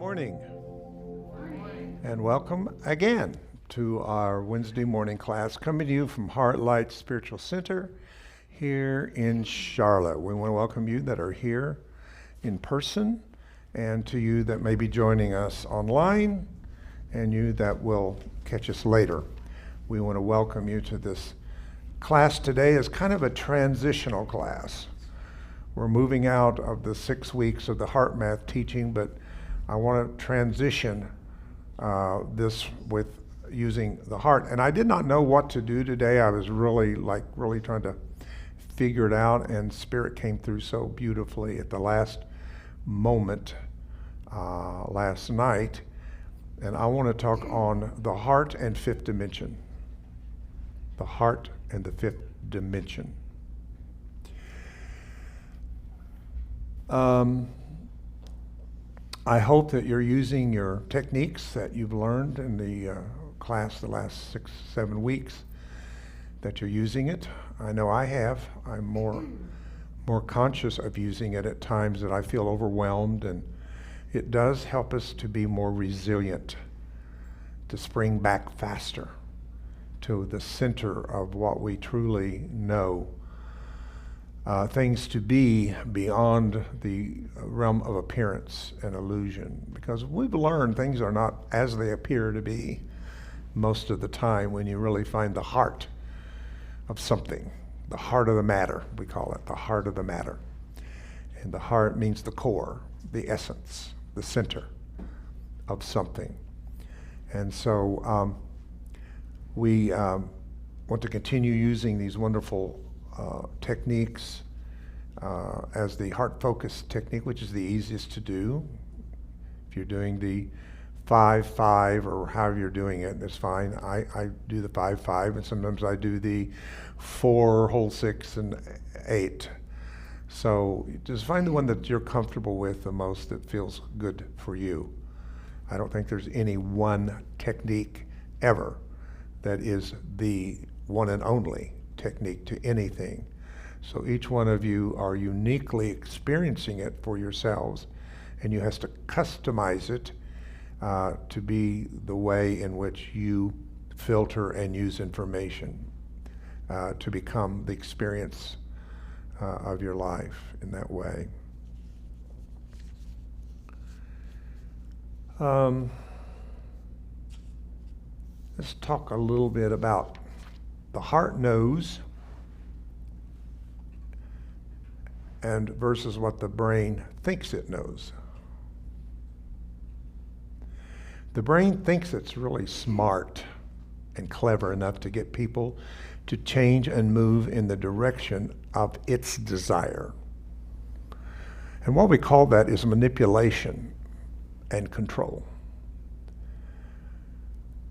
Morning, and welcome again to our Wednesday morning class coming to you from HeartLight Spiritual Center here in Charlotte. We want to welcome you that are here in person and to you that may be joining us online and you that will catch us later. We want to welcome you to this class today as kind of a transitional class. We're moving out of the 6 weeks of the heart math teaching, but I want to transition this with using the heart. And I did not know what to do today. I was really trying to figure it out, and Spirit came through so beautifully at the last moment last night. And I want to talk on the heart and fifth dimension. The heart and the fifth dimension. I hope that you're using your techniques that you've learned in the class the last 6-7 weeks, that you're using it. I know I have. I'm more conscious of using it at times that I feel overwhelmed, and it does help us to be more resilient, to spring back faster to the center of what we truly know. Things to be beyond the realm of appearance and illusion, because we've learned things are not as they appear to be most of the time when you really find the heart of something, the heart of the matter, we call it, the heart of the matter. And the heart means the core, the essence, the center of something. And so we want to continue using these wonderful techniques as the heart focus technique, which is the easiest to do. If you're doing the 5-5 or however you're doing it, that's fine. I do the 5-5, and sometimes I do the 4, whole 6, and 8. So just find the one that you're comfortable with the most, that feels good for you. I don't think there's any one technique ever that is the one and only technique to anything. So each one of you are uniquely experiencing it for yourselves, and you have to customize it to be the way in which you filter and use information to become the experience of your life in that way. Let's talk a little bit about the heart knows and versus what the brain thinks it knows. The brain thinks it's really smart and clever enough to get people to change and move in the direction of its desire. And what we call that is manipulation and control.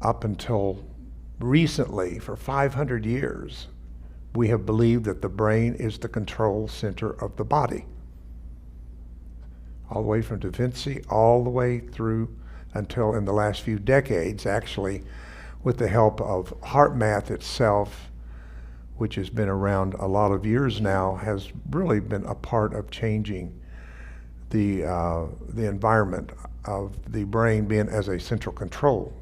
Up until recently, for 500 years, we have believed that the brain is the control center of the body. All the way from Da Vinci, all the way through until in the last few decades, actually, with the help of heart math itself, which has been around a lot of years now, has really been a part of changing the environment of the brain being as a central control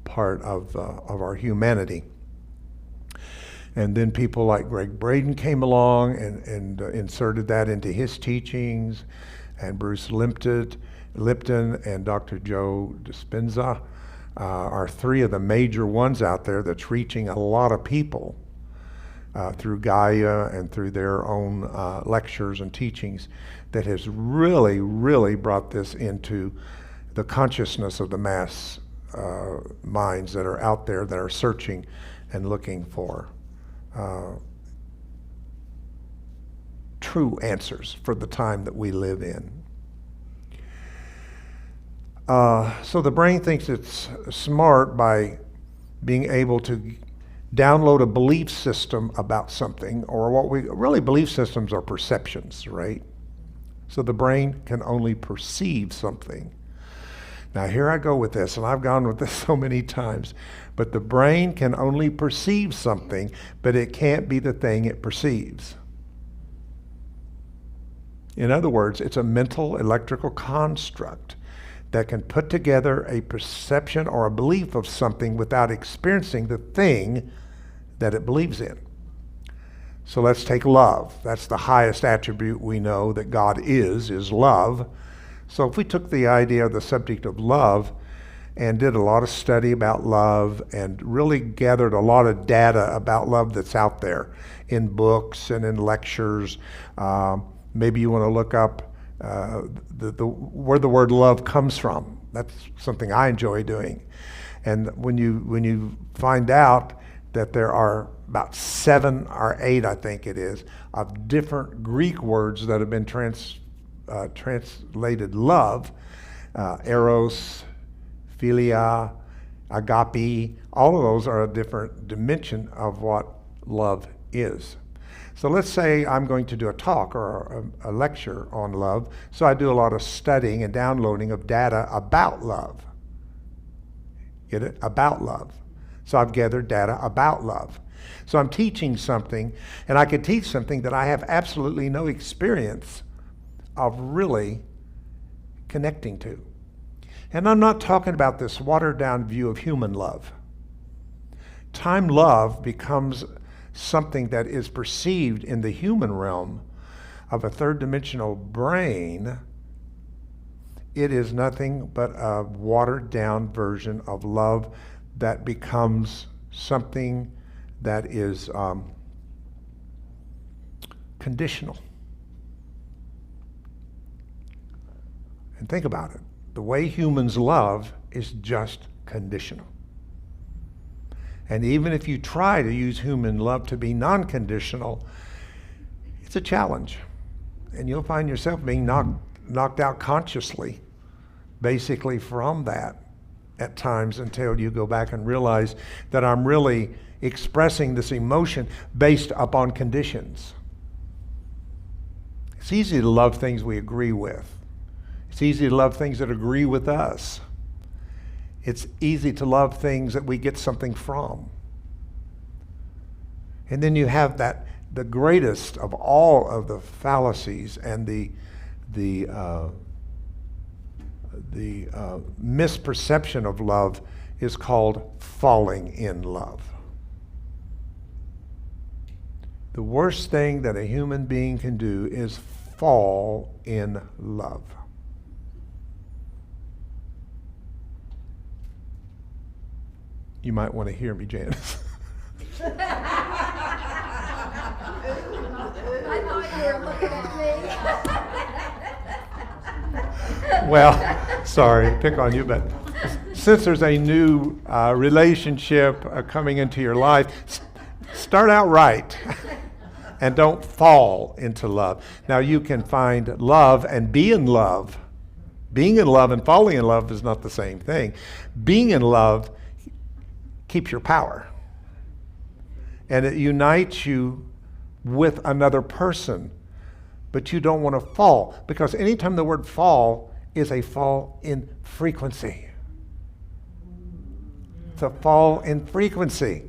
part of our humanity. And then people like Greg Braden came along and inserted that into his teachings, and Bruce Lipton and Dr. Joe Dispenza are three of the major ones out there that's reaching a lot of people through Gaia and through their own lectures and teachings, that has really brought this into the consciousness of the mass minds that are out there that are searching and looking for true answers for the time that we live in. So the brain thinks it's smart by being able to download a belief system about something, or what we really, belief systems are perceptions, right? So the brain can only perceive something. Now here I go with this, and I've gone with this so many times, but the brain can only perceive something, but it can't be the thing it perceives. In other words, it's a mental electrical construct that can put together a perception or a belief of something without experiencing the thing that it believes in. So let's take love. That's the highest attribute we know that God is love. So if we took the idea of the subject of love and did a lot of study about love and really gathered a lot of data about love that's out there in books and in lectures, maybe you want to look up where the word love comes from. That's something I enjoy doing. And when you find out that there are about 7 or 8, I think it is, of different Greek words that have been translated love, eros, philia, agape, all of those are a different dimension of what love is. So let's say I'm going to do a talk or a lecture on love, so I do a lot of studying and downloading of data about love. Get it? About love. So I've gathered data about love. So I'm teaching something, and I could teach something that I have absolutely no experience of really connecting to. And I'm not talking about this watered down view of human love. Time love becomes something that is perceived in the human realm of a third dimensional brain. It is nothing but a watered down version of love that becomes something that is conditional. And think about it. The way humans love is just conditional. And even if you try to use human love to be non-conditional, it's a challenge. And you'll find yourself being knocked out consciously, basically from that at times, until you go back and realize that I'm really expressing this emotion based upon conditions. It's easy to love things we agree with. It's easy to love things that agree with us. It's easy to love things that we get something from. And then you have that, the greatest of all of the fallacies and the misperception of love is called falling in love. The worst thing that a human being can do is fall in love. You might want to hear me, Janice. I thought you were looking at me. Well, sorry, pick on you, but since there's a new relationship coming into your life, start out right and don't fall into love. Now, you can find love and be in love. Being in love and falling in love is not the same thing. Being in love keeps your power, and it unites you with another person, but you don't want to fall, because anytime the word fall is a fall in frequency. It's a fall in frequency.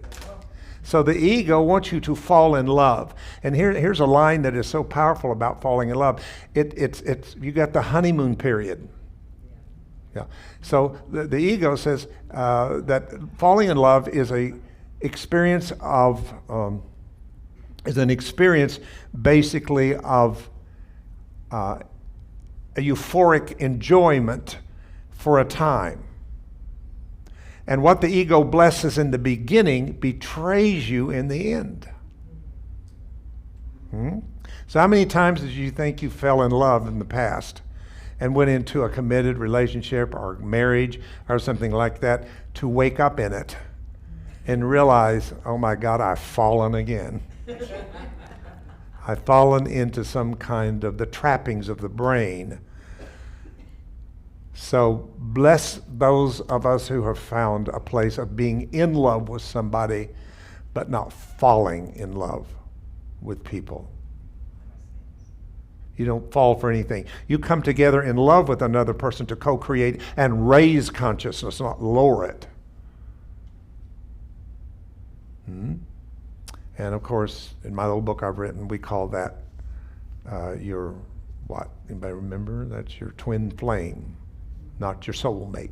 So the ego wants you to fall in love. And here's a line that is so powerful about falling in love. It's you got the honeymoon period. Yeah. So the ego says that falling in love is an experience basically of a euphoric enjoyment for a time. And what the ego blesses in the beginning betrays you in the end. So how many times did you think you fell in love in the past and went into a committed relationship or marriage or something like that to wake up in it and realize, oh my God, I've fallen again. I've fallen into some kind of the trappings of the brain. So bless those of us who have found a place of being in love with somebody, but not falling in love with people. You don't fall for anything. You come together in love with another person to co-create and raise consciousness, not lower it. And of course, in my little book I've written, we call that your, what? Anybody remember? That's your twin flame. not your soulmate.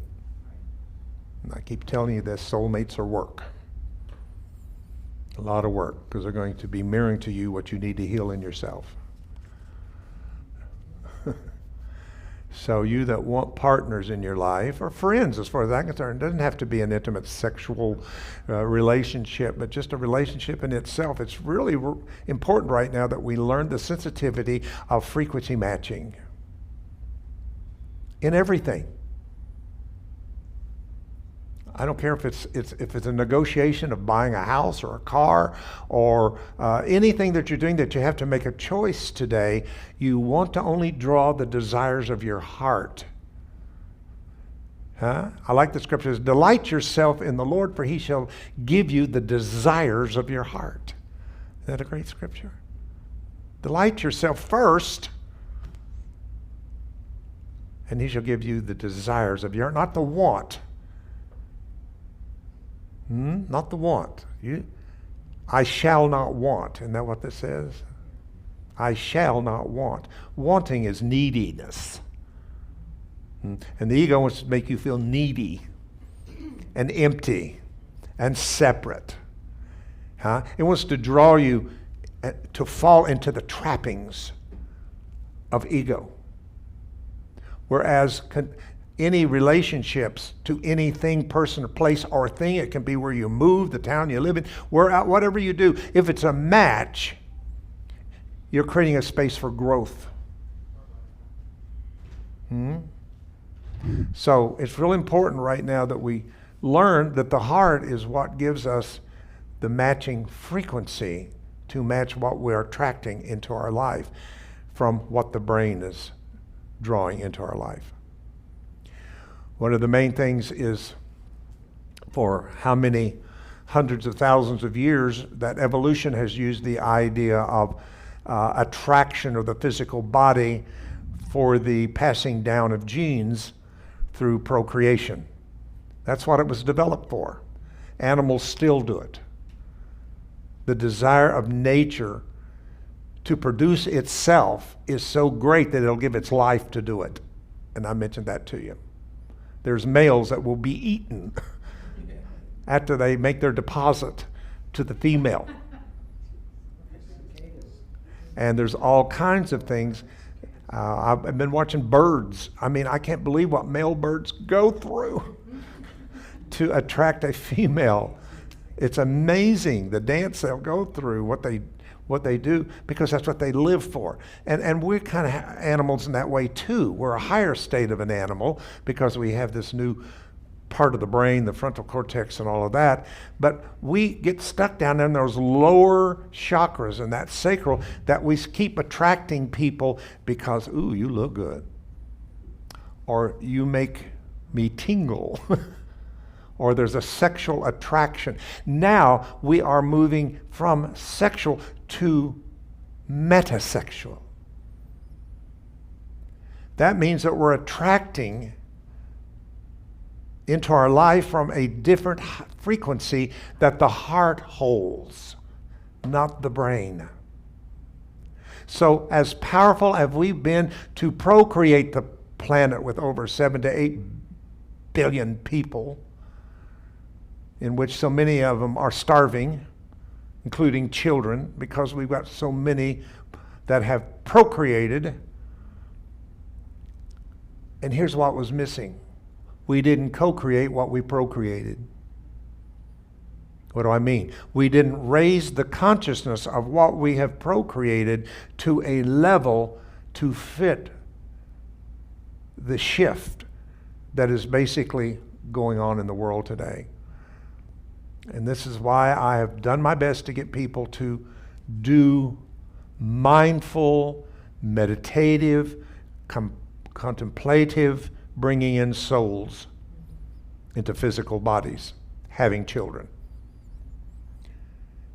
And I keep telling you this, soulmates are work. A lot of work, because they're going to be mirroring to you what you need to heal in yourself. So you that want partners in your life, or friends as far as I'm concerned, it doesn't have to be an intimate sexual relationship, but just a relationship in itself. It's really important right now that we learn the sensitivity of frequency matching in everything. I don't care if it's a negotiation of buying a house or a car or anything that you're doing that you have to make a choice today. You want to only draw the desires of your heart. I like the scriptures, delight yourself in the Lord, for he shall give you the desires of your heart. Isn't that a great scripture? Delight yourself first, and he shall give you the desires of your heart, not the want. Not the want. I shall not want. Isn't that what this says? I shall not want. Wanting is neediness. And the ego wants to make you feel needy and empty and separate. It wants to draw you to fall into the trappings of ego. Whereas any relationships to anything, person, or place, or thing, it can be where you move, the town you live in, whatever you do, if it's a match, you're creating a space for growth. So it's really important right now that we learn that the heart is what gives us the matching frequency to match what we're attracting into our life from what the brain is drawing into our life. One of the main things is, for how many hundreds of thousands of years, that evolution has used the idea of attraction of the physical body for the passing down of genes through procreation. That's what it was developed for. Animals still do it. The desire of nature to produce itself is so great that it'll give its life to do it. And I mentioned that to you. There's males that will be eaten after they make their deposit to the female. And there's all kinds of things. I've been watching birds. I mean, I can't believe what male birds go through to attract a female. It's amazing the dance they'll go through, what they do, because that's what they live for. And we're kind of animals in that way too. We're a higher state of an animal because we have this new part of the brain, the frontal cortex and all of that. But we get stuck down in those lower chakras and that sacral that we keep attracting people because, ooh, you look good. Or you make me tingle. Or there's a sexual attraction. Now we are moving from sexual to metasexual. That means that we're attracting into our life from a different frequency that the heart holds, not the brain. So as powerful as we've been to procreate the planet with over 7 to 8 billion people, in which so many of them are starving, including children, because we've got so many that have procreated. And here's what was missing. We didn't co-create what we procreated. What do I mean? We didn't raise the consciousness of what we have procreated to a level to fit the shift that is basically going on in the world today. And this is why I have done my best to get people to do mindful, meditative, contemplative, bringing in souls into physical bodies, having children.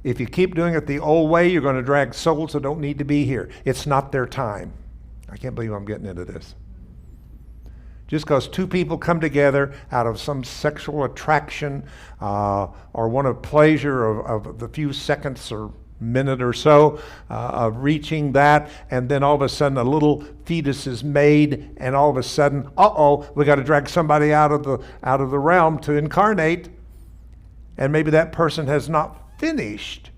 If you keep doing it the old way, you're going to drag souls that don't need to be here. It's not their time. I can't believe I'm getting into this. Just because two people come together out of some sexual attraction or one of pleasure of the few seconds or minute or so of reaching that, and then all of a sudden a little fetus is made, and all of a sudden, we got to drag somebody out of the realm to incarnate, and maybe that person has not finished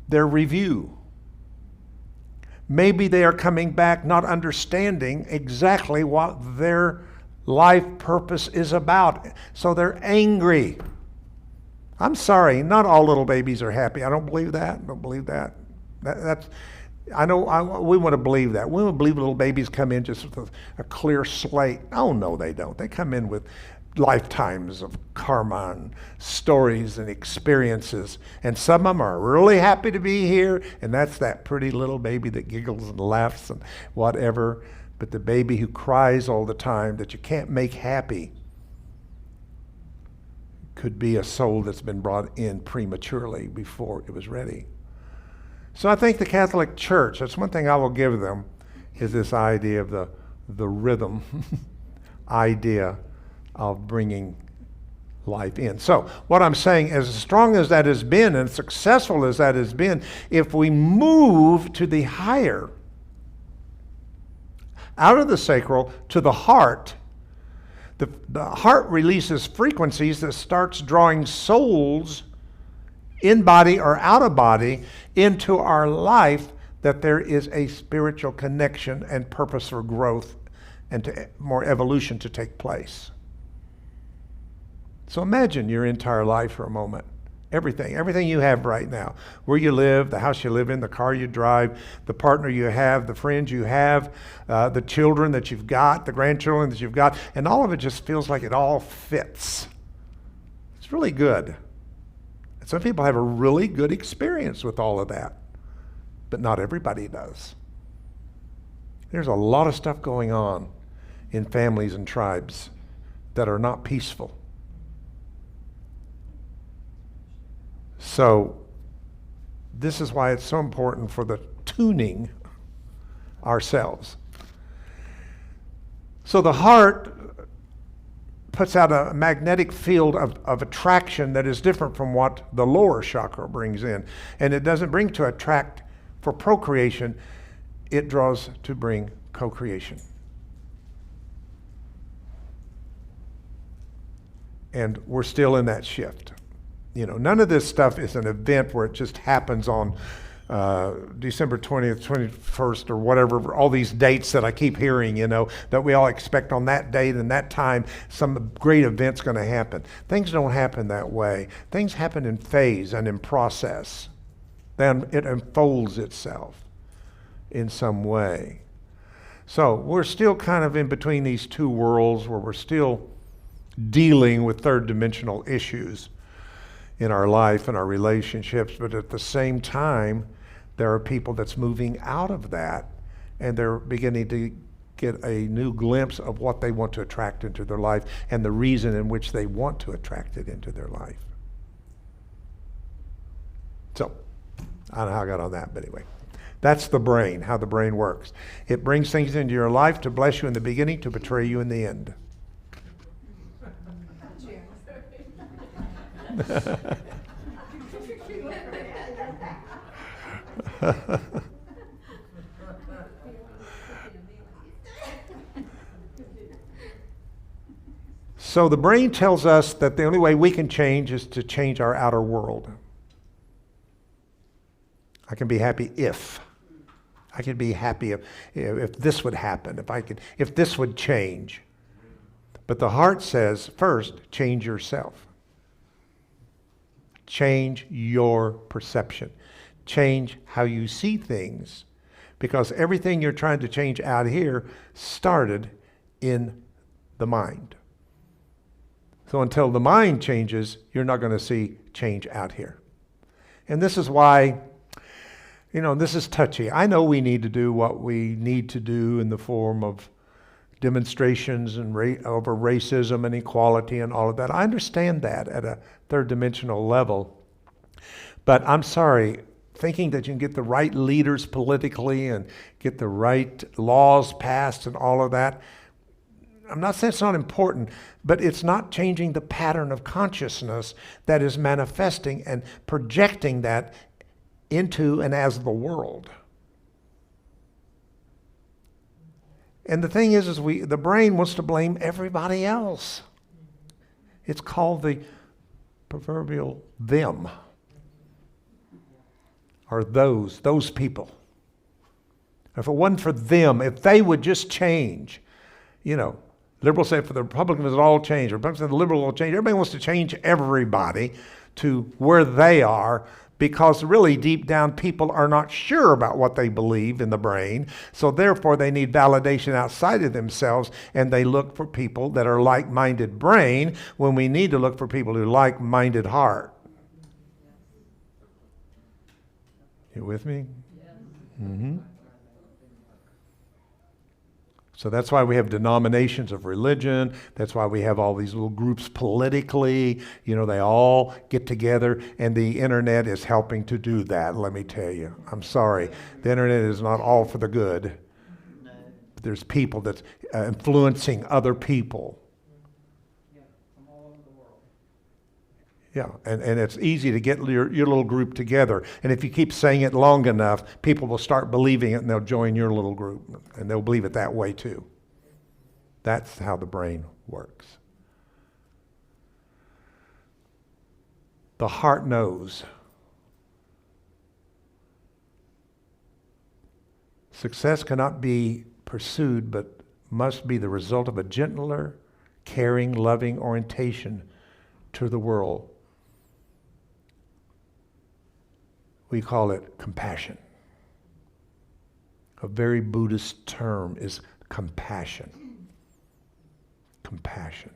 their review. Maybe they are coming back not understanding exactly what their life purpose is about, so they're angry. I'm sorry, not all little babies are happy. I don't believe that. We want to believe that. We want to believe little babies come in just with a clear slate. Oh, no, they don't. They come in with lifetimes of karma and stories and experiences. And some of them are really happy to be here, and that's that pretty little baby that giggles and laughs and whatever. But the baby who cries all the time that you can't make happy could be a soul that's been brought in prematurely before it was ready. So I think the Catholic Church, that's one thing I will give them, is this idea of the rhythm idea of bringing life in. So what I'm saying, as strong as that has been and successful as that has been, if we move to the higher, out of the sacral to the heart, the heart releases frequencies that starts drawing souls in body or out of body into our life, that there is a spiritual connection and purpose for growth and to more evolution to take place. So imagine your entire life for a moment. Everything you have right now, where you live, the house you live in, the car you drive, the partner you have, the friends you have, the children that you've got, the grandchildren that you've got, and all of it just feels like it all fits. It's really good. And some people have a really good experience with all of that, but not everybody does. There's a lot of stuff going on in families and tribes that are not peaceful. So this is why it's so important for the tuning ourselves. So the heart puts out a magnetic field of attraction that is different from what the lower chakra brings in. And it doesn't bring to attract for procreation, it draws to bring co-creation. And we're still in that shift. None of this stuff is an event where it just happens on December 20th, 21st, or whatever, all these dates that I keep hearing, that we all expect on that date and that time some great event's going to happen. Things don't happen that way. Things happen in phase and in process. Then it unfolds itself in some way. So we're still kind of in between these two worlds where we're still dealing with third dimensional issues in our life and our relationships, but at the same time, there are people that's moving out of that, and they're beginning to get a new glimpse of what they want to attract into their life and the reason in which they want to attract it into their life. So, I don't know how I got on that, but anyway. That's the brain, how the brain works. It brings things into your life to bless you in the beginning, to betray you in the end. So the brain tells us that the only way we can change is to change our outer world. I can be happy if. I can be happy if this would happen, if this would change. But the heart says, first, change yourself. Change your perception. Change how you see things. Because everything you're trying to change out here started in the mind. So until the mind changes, you're not going to see change out here. And this is why, this is touchy. I know we need to do what we need to do in the form of demonstrations and over racism and equality and all of that. I understand that at a third dimensional level. But I'm sorry, thinking that you can get the right leaders politically and get the right laws passed and all of that, I'm not saying it's not important, but it's not changing the pattern of consciousness that is manifesting and projecting that into and as the world. And the thing is the brain wants to blame everybody else. It's called the proverbial them, or those people. If it wasn't for them, if they would just change, liberals say for the Republicans it'll all change, Republicans say the liberals will change. Everybody wants to change everybody to where they are, because really deep down people are not sure about what they believe in the brain. So therefore they need validation outside of themselves, and they look for people that are like-minded brain when we need to look for people who like-minded heart. You with me? Mm-hmm. So that's why we have denominations of religion. That's why we have all these little groups politically. They all get together, and the internet is helping to do that, let me tell you. I'm sorry. The internet is not all for the good. There's people that's influencing other people. Yeah, and it's easy to get your little group together. And if you keep saying it long enough, people will start believing it, and they'll join your little group. And they'll believe it that way too. That's how the brain works. The heart knows. Success cannot be pursued, but must be the result of a gentler, caring, loving orientation to the world. We call it compassion. A very Buddhist term is compassion. Compassion.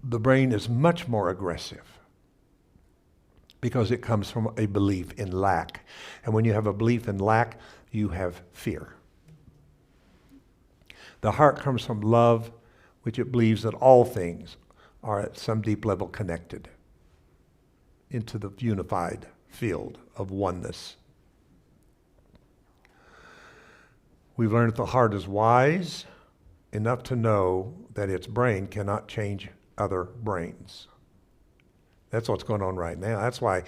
The brain is much more aggressive because it comes from a belief in lack. And when you have a belief in lack, you have fear. The heart comes from love, which it believes that all things are at some deep level connected into the unified field of oneness. We've learned that the heart is wise enough to know that its brain cannot change other brains. That's what's going on right now. That's why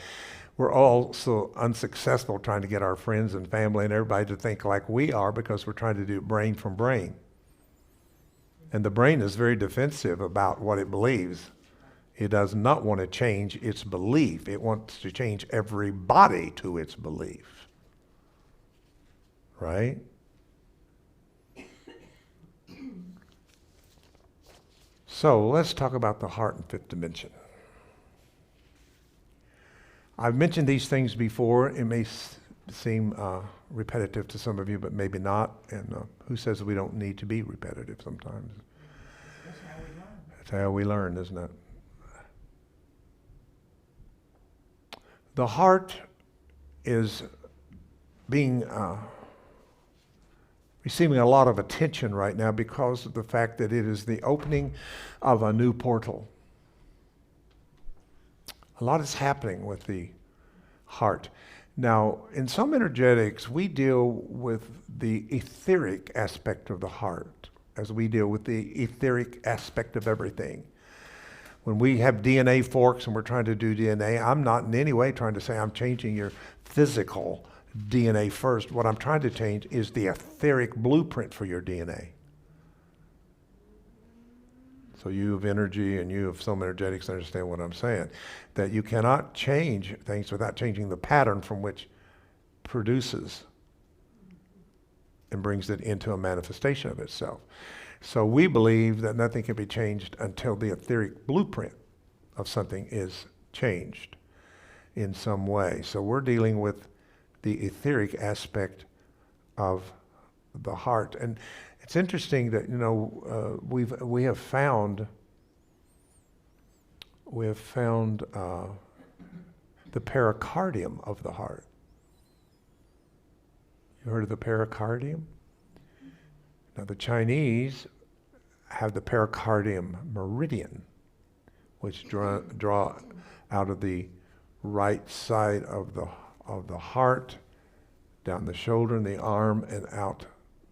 we're all so unsuccessful trying to get our friends and family and everybody to think like we are, because we're trying to do brain from brain. And the brain is very defensive about what it believes. It does not want to change its belief. It wants to change everybody to its belief. Right? So let's talk about the heart and fifth dimension. I've mentioned these things before. It may seem repetitive to some of you, but maybe not. And who says we don't need to be repetitive sometimes? That's how we learn. That's how we learn, isn't it? The heart is being receiving a lot of attention right now because of the fact that it is the opening of a new portal. A lot is happening with the heart. Now, in some energetics, we deal with the etheric aspect of the heart as we deal with the etheric aspect of everything. When we have DNA forks and we're trying to do DNA, I'm not in any way trying to say I'm changing your physical DNA first. What I'm trying to change is the etheric blueprint for your DNA. So you have energy and you have some energetics understand what I'm saying. That you cannot change things without changing the pattern from which produces and brings it into a manifestation of itself. So we believe that nothing can be changed until the etheric blueprint of something is changed in some way. So we're dealing with the etheric aspect of the heart. And it's interesting that, we have found the pericardium of the heart. You heard of the pericardium? Now the Chinese have the pericardium meridian, which draw out of the right side of the heart, down the shoulder and the arm, and out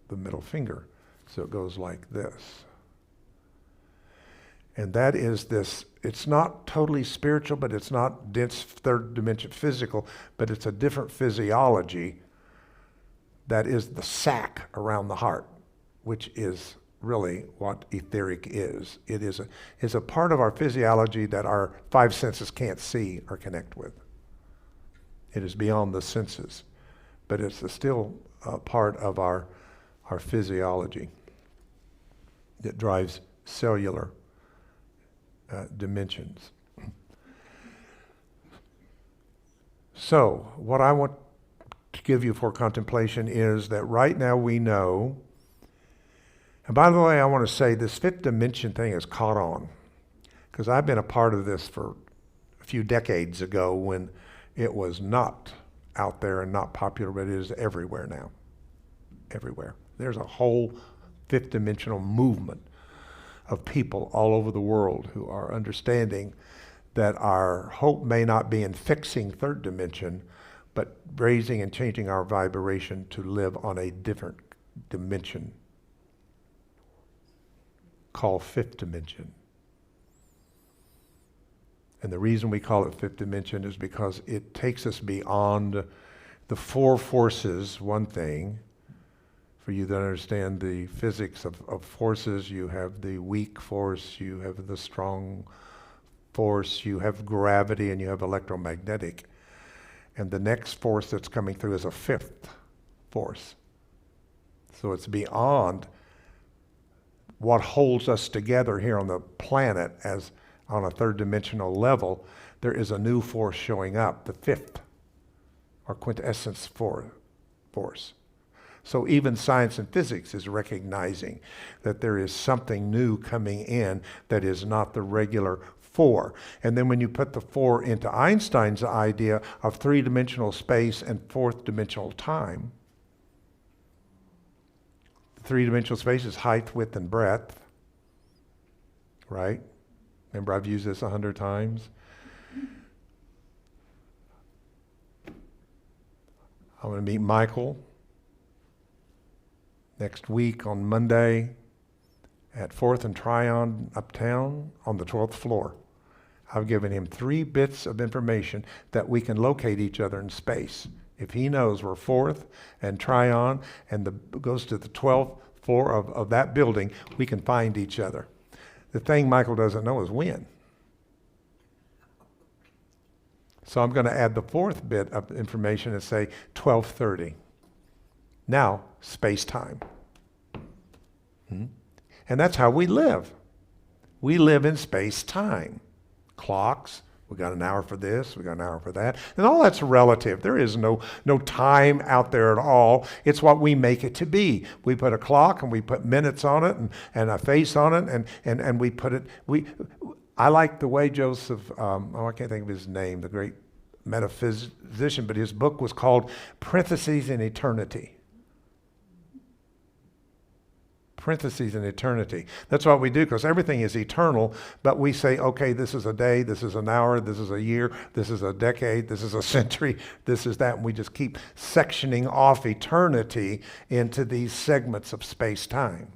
the middle finger. So it goes like this. And that is this, it's not totally spiritual, but it's not dense third dimension physical, but it's a different physiology that is the sac around the heart, which is really what etheric is. It is a part of our physiology that our five senses can't see or connect with. It is beyond the senses, but it's still a part of our physiology that drives cellular dimensions. So, what I want to give you for contemplation is that right now we know, and by the way, I want to say this fifth dimension thing has caught on, because I've been a part of this for a few decades ago when it was not out there and not popular, but it is everywhere now. Everywhere. There's a whole fifth dimensional movement of people all over the world who are understanding that our hope may not be in fixing third dimension, but raising and changing our vibration to live on a different dimension called fifth dimension. And the reason we call it fifth dimension is because it takes us beyond the four forces, one thing. For you to understand the physics of forces, you have the weak force, you have the strong force, you have gravity, and you have electromagnetic. And the next force that's coming through is a fifth force. So it's beyond what holds us together here on the planet as on a third dimensional level. There is a new force showing up, the fifth or quintessence force. So even science and physics is recognizing that there is something new coming in that is not the regular four. And then when you put the four into Einstein's idea of three-dimensional space and fourth-dimensional time, three-dimensional space is height, width, and breadth, right? Remember, I've used this 100 times. I'm going to meet Michael next week on Monday at 4th and Tryon uptown on the 12th floor. I've given him 3 bits of information that we can locate each other in space. If he knows we're 4th and Tryon and goes to the 12th floor of that building, we can find each other. The thing Michael doesn't know is when. So I'm going to add the 4th bit of information and say 12:30. Now, space-time. And that's how we live. We live in space-time. Clocks, we got an hour for this, we got an hour for that. And all that's relative. There is no time out there at all. It's what we make it to be. We put a clock and we put minutes on it and a face on it and we put it, I like the way Joseph, I can't think of his name, the great metaphysician, but his book was called Parentheses in Eternity. Parentheses in eternity. That's what we do, because everything is eternal, but we say, okay, this is a day, this is an hour, this is a year, this is a decade, this is a century, this is that, and we just keep sectioning off eternity into these segments of space-time.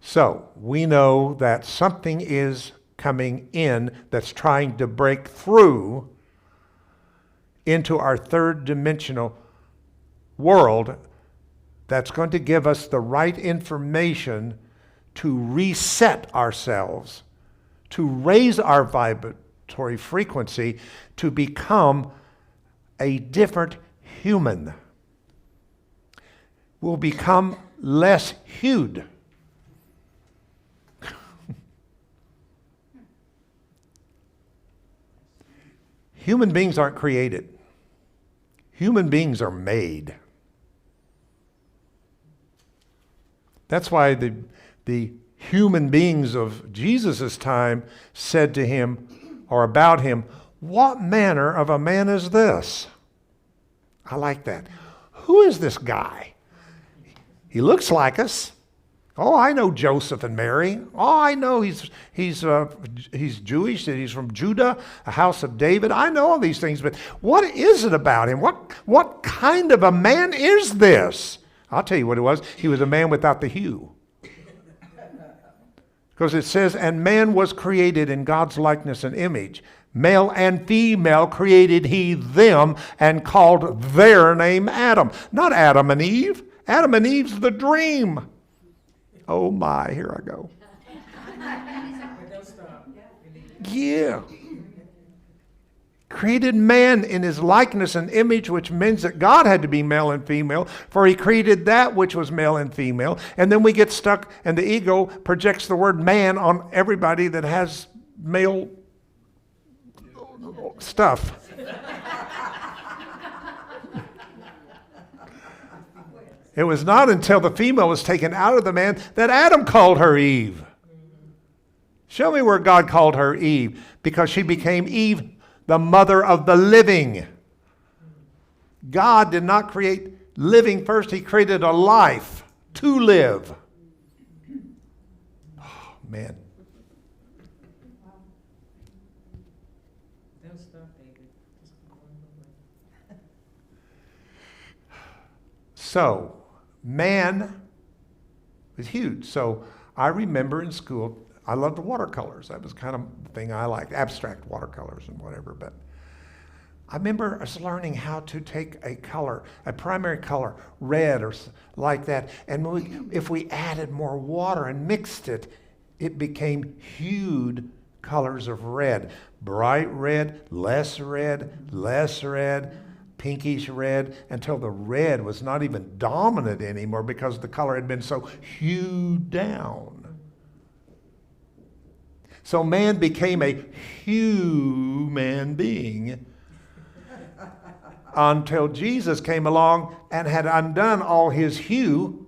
So, we know that something is coming in that's trying to break through into our third dimensional world that's going to give us the right information to reset ourselves, to raise our vibratory frequency, to become a different human. We'll become less hued. Human beings aren't created. Human beings are made. That's why the human beings of Jesus' time said to him, or about him, "What manner of a man is this?" I like that. Who is this guy? He looks like us. Oh, I know Joseph and Mary. Oh, I know he's Jewish, that he's from Judah, a house of David. I know all these things, but what is it about him? What kind of a man is this? I'll tell you what it was. He was a man without the hue. Because it says, and man was created in God's likeness and image. Male and female created he them and called their name Adam. Not Adam and Eve. Adam and Eve's the dream. Oh my, here I go. Yeah. Created man in his likeness and image, which means that God had to be male and female, for he created that which was male and female. And then we get stuck, and the ego projects the word man on everybody that has male stuff. It was not until the female was taken out of the man that Adam called her Eve. Show me where God called her Eve, because she became Eve, the mother of the living. God did not create living first. He created a life to live. Oh, man. So, man was huge. So, I remember in school, I loved watercolors. That was kind of the thing I liked, abstract watercolors and whatever. But I remember us learning how to take a color, a primary color, red or like that, and if we added more water and mixed it, it became hued colors of red. Bright red, less red, pinkish red, until the red was not even dominant anymore because the color had been so hued down. So man became a human being until Jesus came along and had undone all his hue.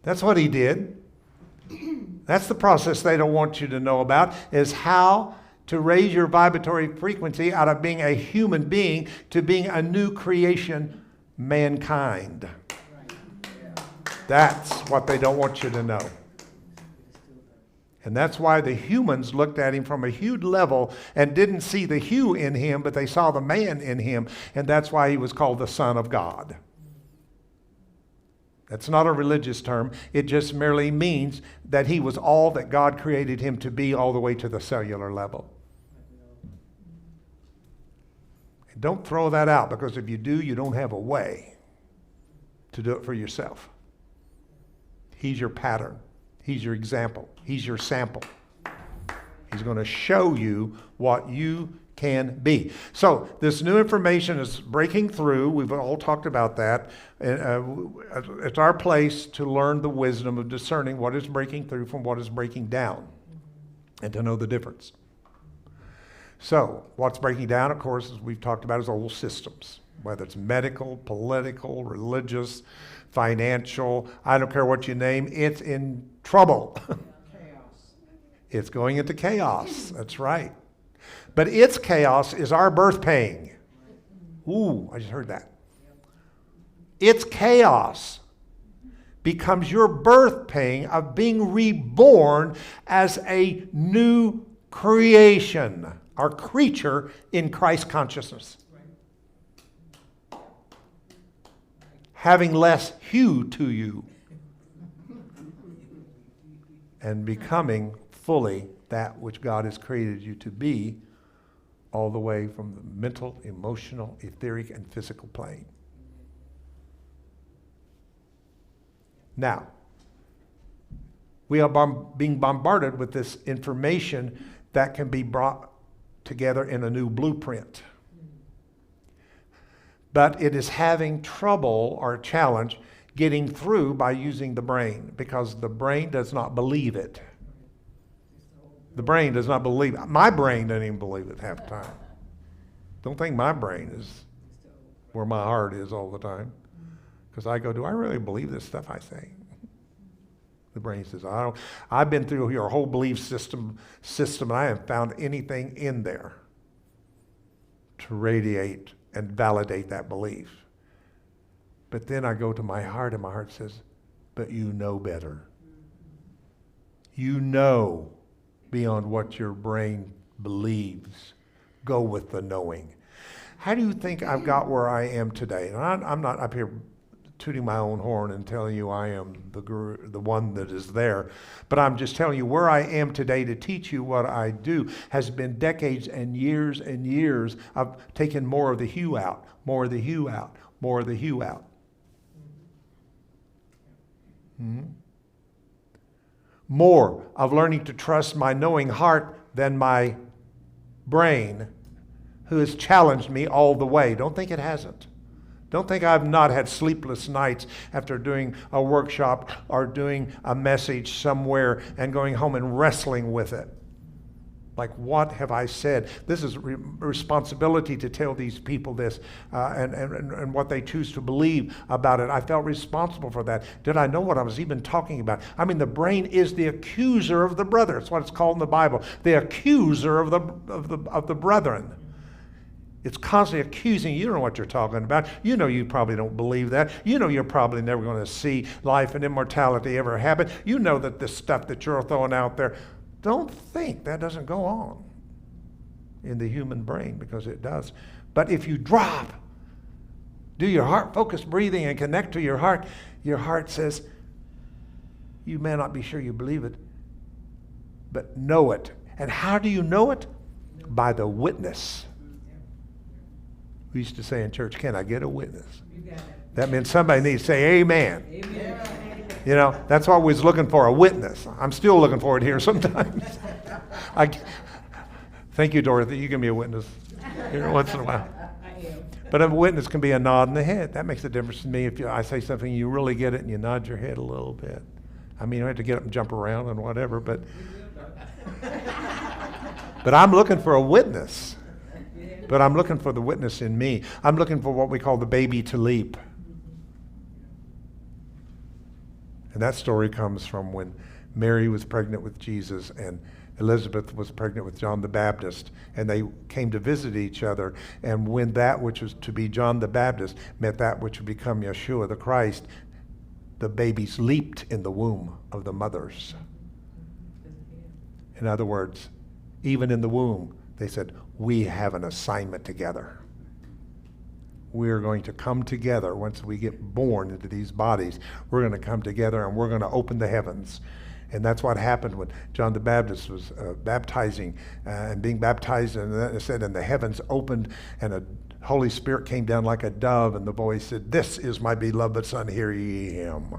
That's what he did. That's the process they don't want you to know about, is how to raise your vibratory frequency out of being a human being to being a new creation, mankind. That's what they don't want you to know. And that's why the humans looked at him from a hued level and didn't see the hue in him, but they saw the man in him. And that's why he was called the Son of God. That's not a religious term. It just merely means that he was all that God created him to be, all the way to the cellular level. And don't throw that out, because if you do, you don't have a way to do it for yourself. He's your pattern. He's your example. He's your sample. He's going to show you what you can be. So this new information is breaking through. We've all talked about that. It's our place to learn the wisdom of discerning what is breaking through from what is breaking down, and to know the difference. So what's breaking down, of course, as we've talked about, is old systems, whether it's medical, political, religious, financial, I don't care what you name, it's in trouble. Chaos. It's going into chaos. That's right. But its chaos is our birth pain. Ooh, I just heard that. Its chaos becomes your birth pain of being reborn as a new creation, our creature in Christ consciousness. Having less hue to you and becoming fully that which God has created you to be, all the way from the mental, emotional, etheric, and physical plane. Now, we are being bombarded with this information that can be brought together in a new blueprint. But it is having trouble or challenge getting through by using the brain, because the brain does not believe it. The brain does not believe it. My brain doesn't even believe it half the time. Don't think my brain is where my heart is all the time. Because I go, do I really believe this stuff I say? The brain says, I don't. I've been through your whole belief system, and I haven't found anything in there to radiate and validate that belief. But then I go to my heart, and my heart says, but you know better. You know beyond what your brain believes. Go with the knowing. how do you think I've got where I am today? And I'm not up here tooting my own horn and telling you I am the guru, the one that is there. But I'm just telling you where I am today to teach you what I do has been decades and years of taking more of the hue out, more of the hue out, more of the hue out. Mm-hmm. More of learning to trust my knowing heart than my brain, who has challenged me all the way. Don't think it hasn't. Don't think I've not had sleepless nights after doing a workshop or doing a message somewhere and going home and wrestling with it. Like, what have I said? This is responsibility to tell these people this and what they choose to believe about it. I felt responsible for that. Did I know what I was even talking about? I mean, the brain is the accuser of the brother. That's what it's called in the Bible. The accuser of the brethren. It's constantly accusing you. You don't know what you're talking about. You know you probably don't believe that. You know you're probably never going to see life and immortality ever happen. You know that this stuff that you're throwing out there. Don't think that doesn't go on in the human brain, because it does. But if you drop, do your heart-focused breathing and connect to your heart says, you may not be sure you believe it, but know it. And how do you know it? By the witness. We used to say in church, can I get a witness? That means somebody needs to say amen. Amen. You know, that's why we was looking for a witness. I'm still looking for it here sometimes. Thank you, Dorothy. You give me a witness here once in a while. But a witness can be a nod in the head. That makes a difference to me. If I say something, you really get it, and you nod your head a little bit. I mean, you have to get up and jump around and whatever, but I'm looking for a witness. But I'm looking for the witness in me. I'm looking for what we call the baby to leap. And that story comes from when Mary was pregnant with Jesus and Elizabeth was pregnant with John the Baptist, and they came to visit each other. And when that which was to be John the Baptist met that which would become Yeshua the Christ, the babies leaped in the womb of the mothers. In other words, even in the womb, they said, we have an assignment together. We're going to come together once we get born into these bodies. We're going to come together and we're going to open the heavens. And that's what happened when John the Baptist was baptizing and being baptized. And then it said, and the heavens opened and a Holy Spirit came down like a dove. And the voice said, this is my beloved Son, hear ye him.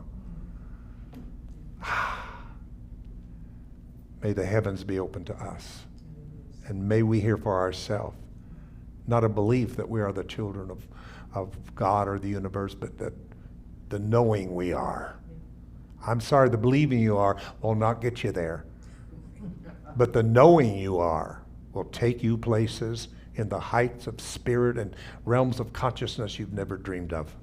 May the heavens be open to us. And may we hear for ourselves, not a belief that we are the children of God or the universe, but that the knowing we are. I'm sorry, the believing you are will not get you there. But the knowing you are will take you places in the heights of spirit and realms of consciousness you've never dreamed of.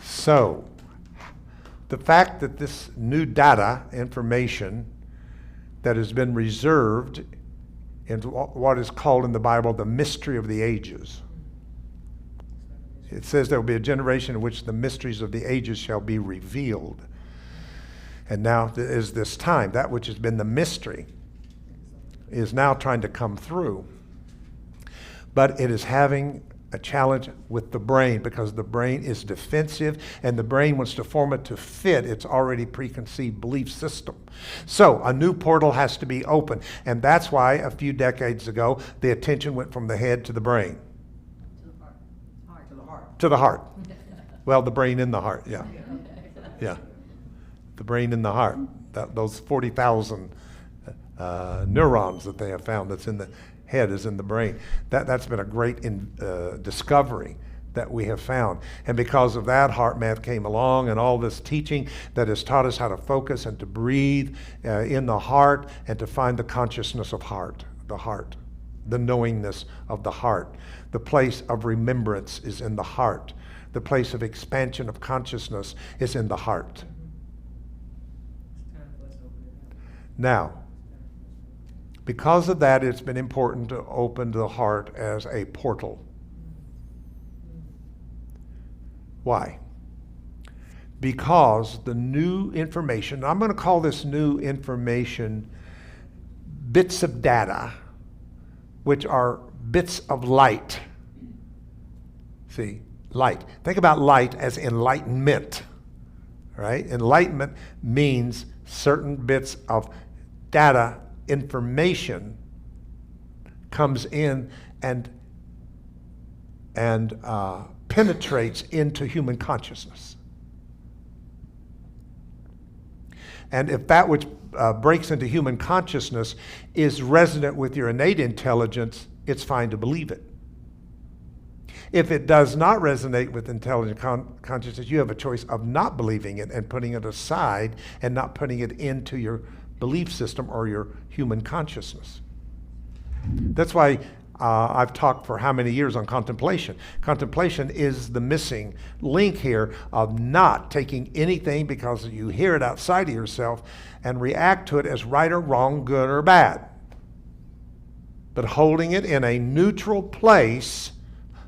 So, the fact that this new data, information, that has been reserved into what is called in the Bible the mystery of the ages. It says there will be a generation in which the mysteries of the ages shall be revealed. And now is this time. That which has been the mystery is now trying to come through. But it is having a challenge with the brain, because the brain is defensive and the brain wants to form it to fit its already preconceived belief system. So a new portal has to be open, and that's why a few decades ago the attention went from the head to the brain. To the heart. Well, the brain in the heart, yeah. Yeah. The brain in the heart. Those 40,000 neurons that they have found that's in the head is in the brain. That's been a great discovery that we have found. And because of that, heart math came along and all this teaching that has taught us how to focus and to breathe in the heart and to find the consciousness of heart, the knowingness of the heart. The place of remembrance is in the heart. The place of expansion of consciousness is in the heart. Now, because of that, it's been important to open the heart as a portal. Why? Because the new information, I'm going to call this new information bits of data, which are bits of light. See, light. Think about light as enlightenment, right? Enlightenment means certain bits of data, information comes in and penetrates into human consciousness. And if that which breaks into human consciousness is resonant with your innate intelligence, it's fine to believe it. If it does not resonate with intelligent consciousness, you have a choice of not believing it and putting it aside and not putting it into your belief system or your human consciousness. That's why I've talked for how many years on contemplation. Contemplation is the missing link here of not taking anything because you hear it outside of yourself and react to it as right or wrong, good or bad. But holding it in a neutral place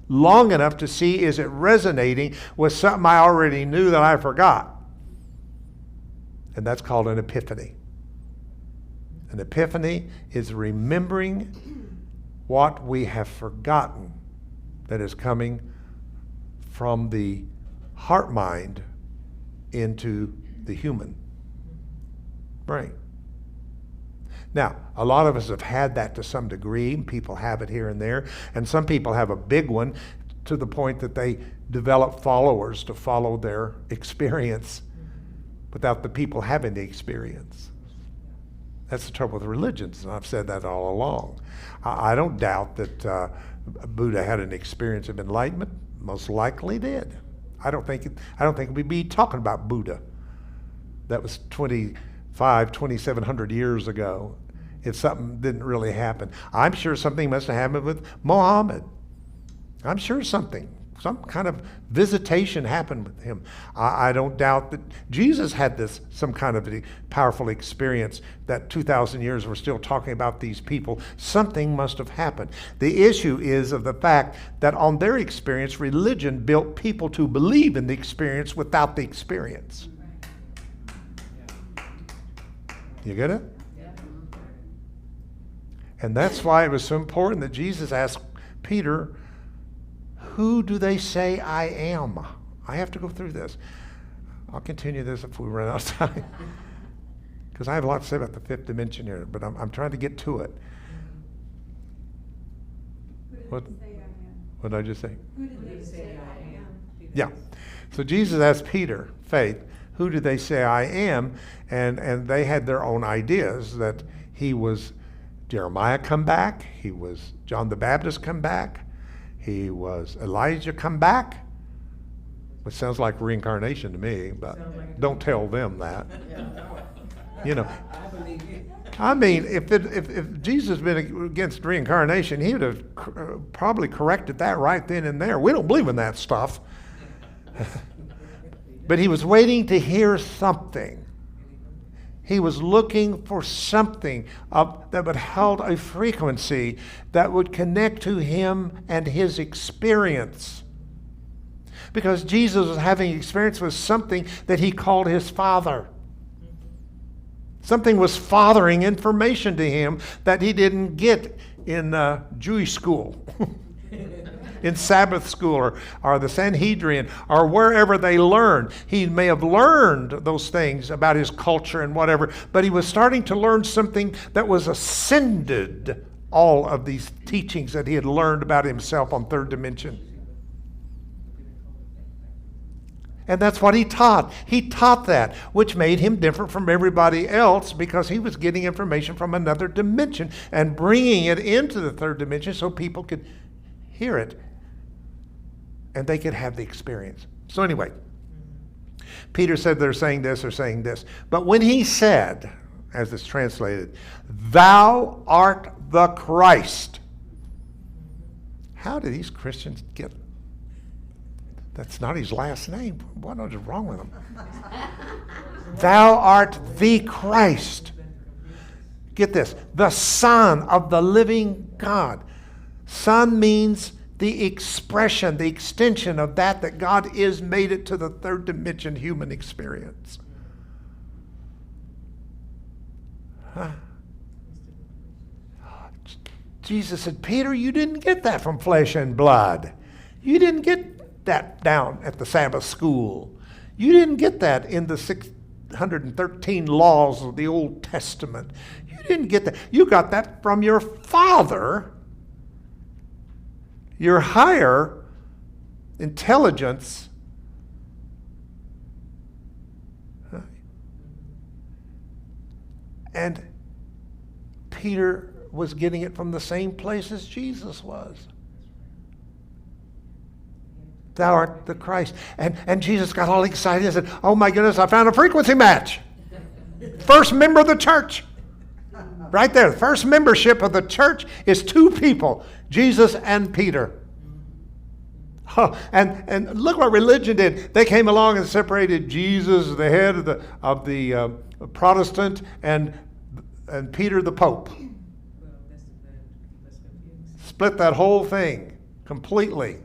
long enough to see, is it resonating with something I already knew that I forgot? And that's called an epiphany. An epiphany is remembering what we have forgotten that is coming from the heart mind into the human brain. Now, a lot of us have had that to some degree. People have it here and there. And some people have a big one to the point that they develop followers to follow their experience without the people having the experience. That's the trouble with religions, and I've said that all along. I don't doubt that Buddha had an experience of enlightenment. Most likely did. I don't think we'd be talking about Buddha. That was 2,700 years ago. If something didn't really happen, I'm sure something must have happened with Muhammad. I'm sure some kind of visitation happened with him. I don't doubt that Jesus had some kind of a powerful experience that 2,000 years we're still talking about these people. Something must have happened. The issue is of the fact that on their experience, religion built people to believe in the experience without the experience. You get it? And that's why it was so important that Jesus asked Peter, who do they say I am? I have to go through this. I'll continue this if we run out of time. Because I have a lot to say about the fifth dimension here, but I'm trying to get to it. What did I just say? Who did they say I am? Yeah. So Jesus asked Peter, Faith, who do they say I am? And they had their own ideas that he was Jeremiah come back, he was John the Baptist come back, he was Elijah come back, which sounds like reincarnation to me, but don't tell them that. You know, I mean, if Jesus had been against reincarnation, he would have probably corrected that right then and there. We don't believe in that stuff. But he was waiting to hear something. He was looking for something that would hold a frequency that would connect to him and his experience. Because Jesus was having experience with something that he called his Father. Something was fathering information to him that he didn't get in Jewish school, in Sabbath school, or the Sanhedrin, or wherever they learned. He may have learned those things about his culture and whatever, but he was starting to learn something that was ascended all of these teachings that he had learned about himself on third dimension. And that's what he taught. He taught that, which made him different from everybody else because he was getting information from another dimension and bringing it into the third dimension so people could hear it and they could have the experience. So anyway, Peter said they're saying this or saying this. But when he said, as it's translated, "Thou art the Christ," how do these Christians get it? That's not his last name. What is wrong with him? Thou art the Christ. Get this. The Son of the living God. Son means the expression, the extension of that God is, made it to the third dimension human experience. Huh? Jesus said, Peter, you didn't get that from flesh and blood. You didn't get that down at the Sabbath school. You didn't get that in the 613 laws of the Old Testament. You didn't get that. You got that from your Father, your higher intelligence. And Peter was getting it from the same place as Jesus was. Thou art the Christ. And Jesus got all excited and said, oh my goodness, I found a frequency match. First member of the church. Right there, the first membership of the church is two people, Jesus and Peter. Oh, and look what religion did. They came along and separated Jesus, the head of the Protestant, and Peter, the Pope. Split that whole thing completely.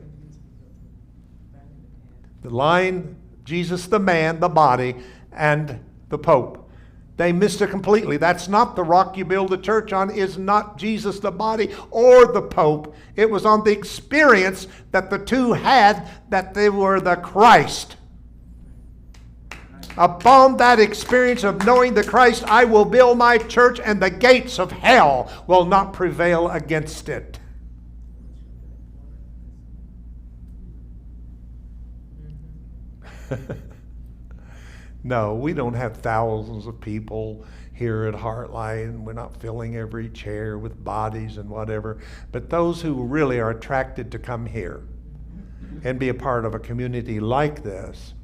The line, Jesus the man, the body, and the Pope. They missed it completely. That's not the rock you build the church on, is not Jesus the body or the Pope. It was on the experience that the two had that they were the Christ. Upon that experience of knowing the Christ, I will build my church, and the gates of hell will not prevail against it. No, we don't have thousands of people here at HeartLight, and we're not filling every chair with bodies and whatever. But those who really are attracted to come here and be a part of a community like this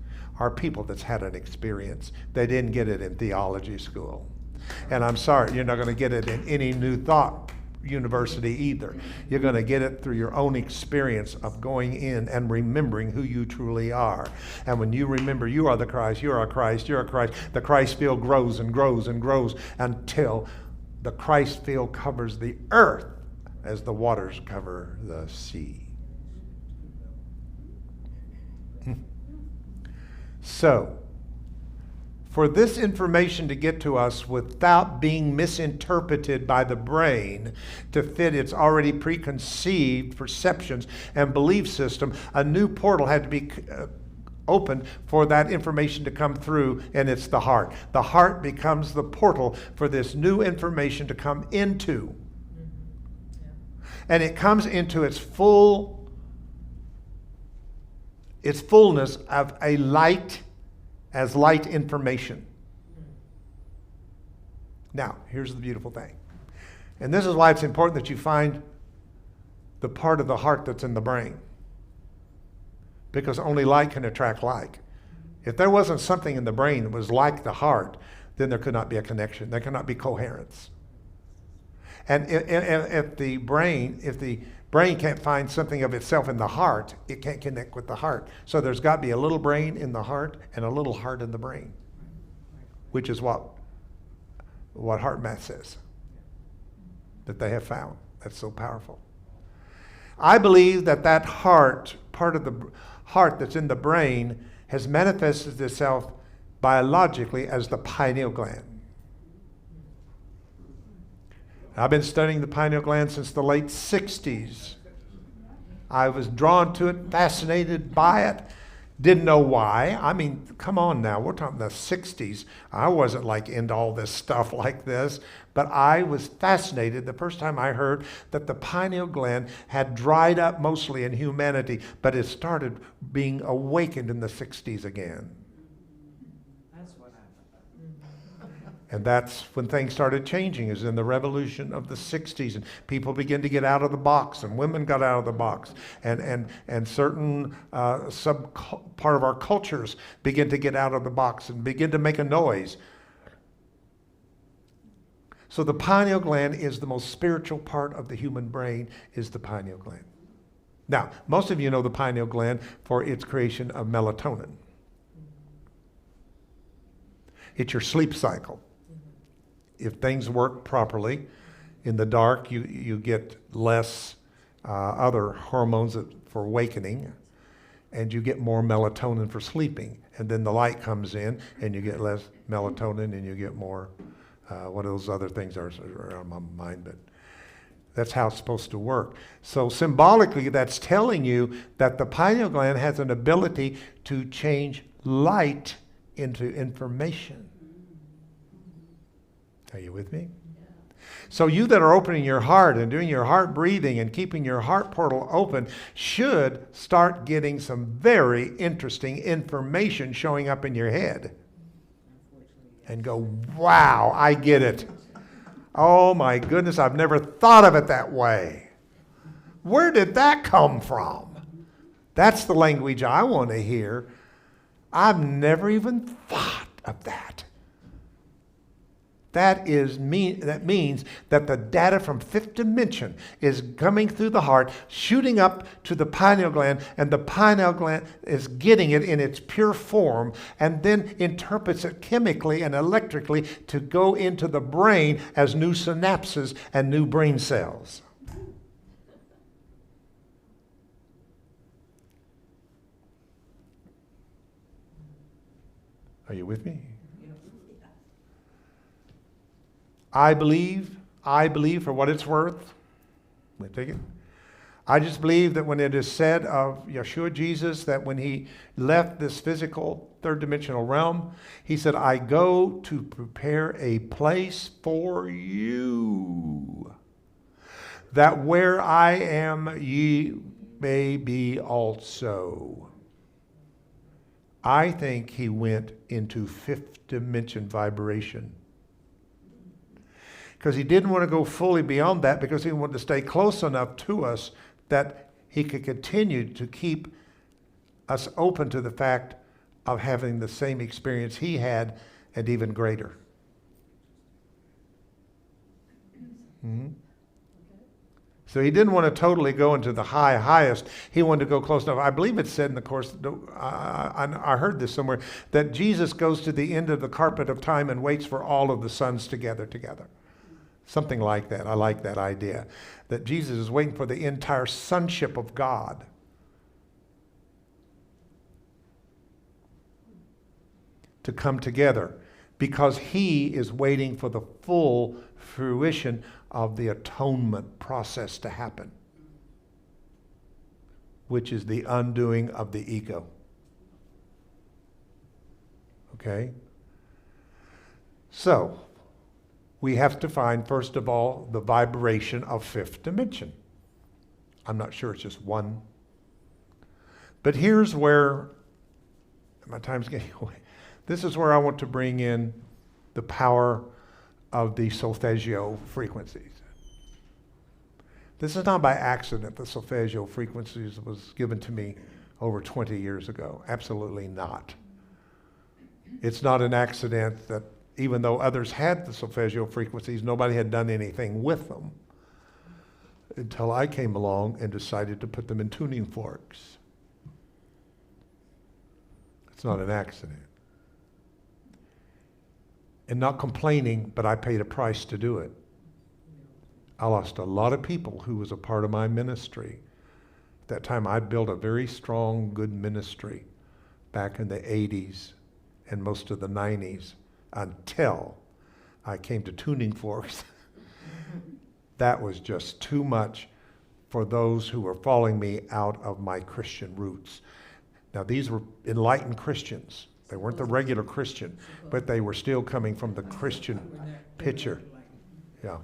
are people that's had an experience. They didn't get it in theology school. And I'm sorry, you're not going to get it in any New Thought university either. You're going to get it through your own experience of going in and remembering who you truly are. And when you remember you are the Christ, you're a Christ, you're a Christ, the Christ field grows and grows and grows until the Christ field covers the earth as the waters cover the sea. So, for this information to get to us without being misinterpreted by the brain to fit its already preconceived perceptions and belief system, a new portal had to be opened for that information to come through, and it's the heart. The heart becomes the portal for this new information to come into. And it comes into its fullness of a light as light information. Now, here's the beautiful thing. And this is why it's important that you find the part of the heart that's in the brain. Because only like can attract like. If there wasn't something in the brain that was like the heart, then there could not be a connection. There cannot be coherence. And if the brain can't find something of itself in the heart, it can't connect with the heart. So there's got to be a little brain in the heart and a little heart in the brain, which is what heart math says that they have found. That's so powerful. I believe that heart, part of the heart that's in the brain, has manifested itself biologically as the pineal gland. I've been studying the pineal gland since the late 60s. I was drawn to it, fascinated by it, didn't know why. I mean, come on now, we're talking the 60s. I wasn't like into all this stuff like this, but I was fascinated the first time I heard that the pineal gland had dried up mostly in humanity, but it started being awakened in the 60s again. And that's when things started changing, is in the revolution of the 60s. And people began to get out of the box, and women got out of the box. And certain part of our cultures begin to get out of the box and begin to make a noise. So the pineal gland is the most spiritual part of the human brain, is the pineal gland. Now, most of you know the pineal gland for its creation of melatonin. It's your sleep cycle. If things work properly, in the dark you get less other hormones for awakening, and you get more melatonin for sleeping. And then the light comes in, and you get less melatonin, and you get more, what those other things are on my mind. But That's how it's supposed to work. So symbolically, that's telling you that the pineal gland has an ability to change light into information. Are you with me? So you that are opening your heart and doing your heart breathing and keeping your heart portal open should start getting some very interesting information showing up in your head. And go, wow, I get it. Oh my goodness, I've never thought of it that way. Where did that come from? That's the language I want to hear. I've never even thought of that. That means that the data from fifth dimension is coming through the heart, shooting up to the pineal gland, and the pineal gland is getting it in its pure form and then interprets it chemically and electrically to go into the brain as new synapses and new brain cells. Are you with me? I believe for what it's worth, we take it. I just believe that when it is said of Yeshua Jesus, that when he left this physical third dimensional realm, he said, I go to prepare a place for you, that where I am, ye may be also. I think he went into fifth dimension vibration. Because he didn't want to go fully beyond that, because he wanted to stay close enough to us that he could continue to keep us open to the fact of having the same experience he had and even greater. Mm-hmm. So he didn't want to totally go into the highest. He wanted to go close enough. I believe it said in the Course, I heard this somewhere, that Jesus goes to the end of the carpet of time and waits for all of the sons to gather together. Something like that. I like that idea. That Jesus is waiting for the entire sonship of God to come together, because he is waiting for the full fruition of the atonement process to happen, which is the undoing of the ego. Okay? So, we have to find, first of all, the vibration of fifth dimension. I'm not sure it's just one. But here's where, my time's getting away. This is where I want to bring in the power of the Solfeggio frequencies. This is not by accident the Solfeggio frequencies was given to me over 20 years ago. Absolutely not. It's not an accident that even though others had the Solfeggio frequencies, nobody had done anything with them until I came along and decided to put them in tuning forks. It's not an accident. And not complaining, but I paid a price to do it. I lost a lot of people who was a part of my ministry. At that time, I built a very strong, good ministry back in the 80s and most of the 90s. Until I came to tuning forks. That was just too much for those who were following me out of my Christian roots. Now, these were enlightened Christians. They weren't the regular Christian, but they were still coming from the Christian picture. Yeah.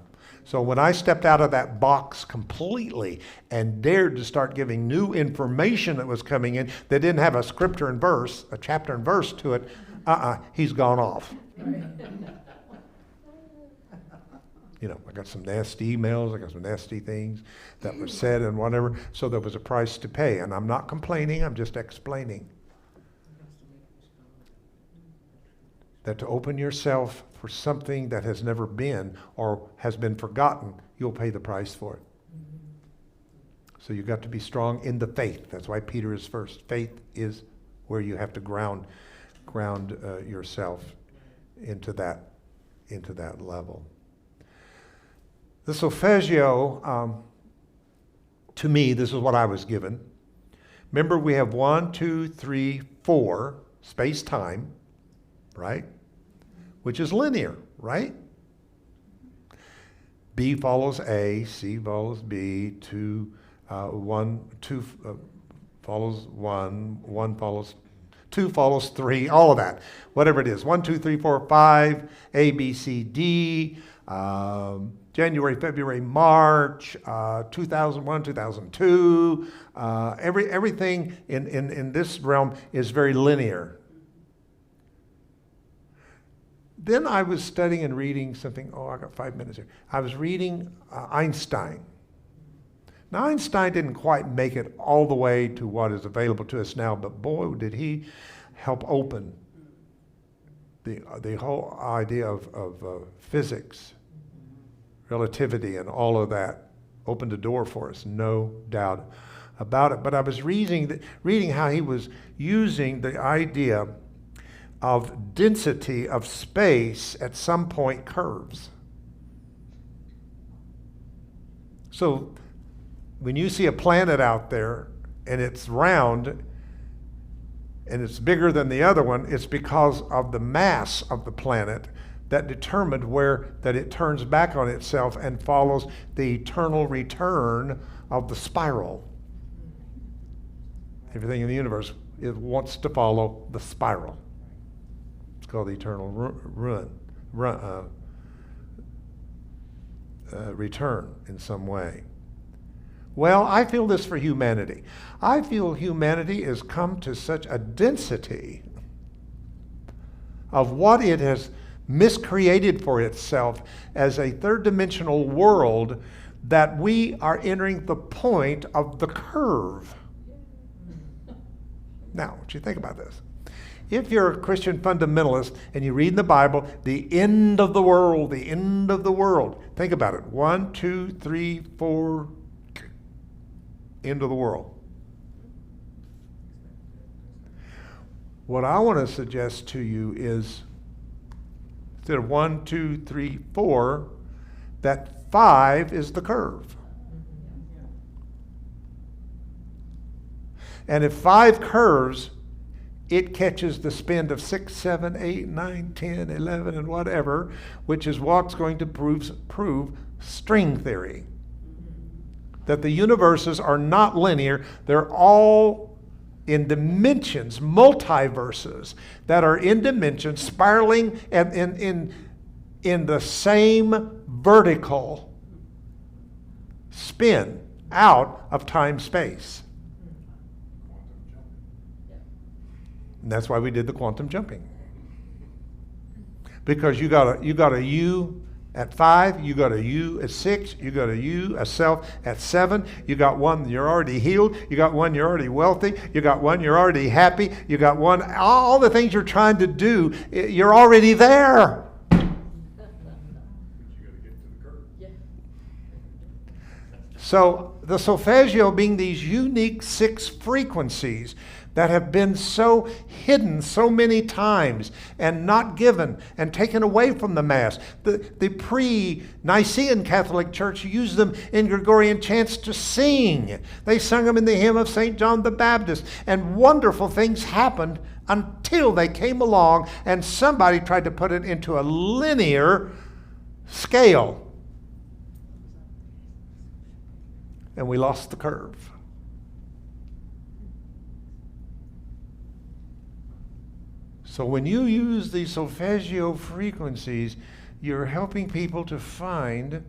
So when I stepped out of that box completely and dared to start giving new information that was coming in that didn't have a scripture and verse, a chapter and verse to it, he's gone off. You know, I got some nasty emails, I got some nasty things that were said and whatever, so there was a price to pay. And I'm not complaining, I'm just explaining. That to open yourself for something that has never been or has been forgotten, you'll pay the price for it. So you've got to be strong in the faith. That's why Peter is first. Faith is where you have to ground yourself into that level. The Solfeggio, to me, this is what I was given. Remember, we have 1, 2, 3, 4, space-time, right? Which is linear, right? B follows A, C follows B, 2 follows 1 follows 2 follows 3, all of that, whatever it is. 1, 2, 3, 4, 5, A, B, C, D, January, February, March, 2001, 2002. Everything in this realm is very linear. Then I was studying and reading something. I got 5 minutes here. I was reading Einstein. Now, Einstein didn't quite make it all the way to what is available to us now, but boy, did he help open the whole idea of physics, relativity, and all of that. Opened a door for us, no doubt about it. But I was reading how he was using the idea of density of space at some point curves. So when you see a planet out there and it's round and it's bigger than the other one, it's because of the mass of the planet that determined that it turns back on itself and follows the eternal return of the spiral. Everything in the universe, it wants to follow the spiral. It's called the eternal return in some way. Well, I feel this for humanity. I feel humanity has come to such a density of what it has miscreated for itself as a third-dimensional world that we are entering the point of the curve. Now, what you think about this? If you're a Christian fundamentalist and you read in the Bible, the end of the world, the end of the world. Think about it. 1, 2, 3, 4, end of the world. What I want to suggest to you is, instead of 1, 2, 3, 4, that 5 is the curve. And if 5 curves, it catches the spin of 6, 7, 8, 9, 10, 11, and whatever, which is what's going to prove string theory. That the universes are not linear, they're all in dimensions, multiverses, that are in dimensions, spiraling and in the same vertical spin out of time-space. And that's why we did the quantum jumping. Because you got a you at 5, you got a you at 6, you got a you, a self at 7, you got one you're already healed, you got one you're already wealthy, you got one you're already happy, you got one, all the things you're trying to do, you're already there. But you got to get to the curve. So the Solfeggio being these unique 6 frequencies that have been so hidden so many times and not given and taken away from the Mass. The pre-Nicene Catholic Church used them in Gregorian chants to sing. They sung them in the hymn of St. John the Baptist, and wonderful things happened until they came along and somebody tried to put it into a linear scale. And we lost the curve. So when you use the Solfeggio frequencies, you're helping people to find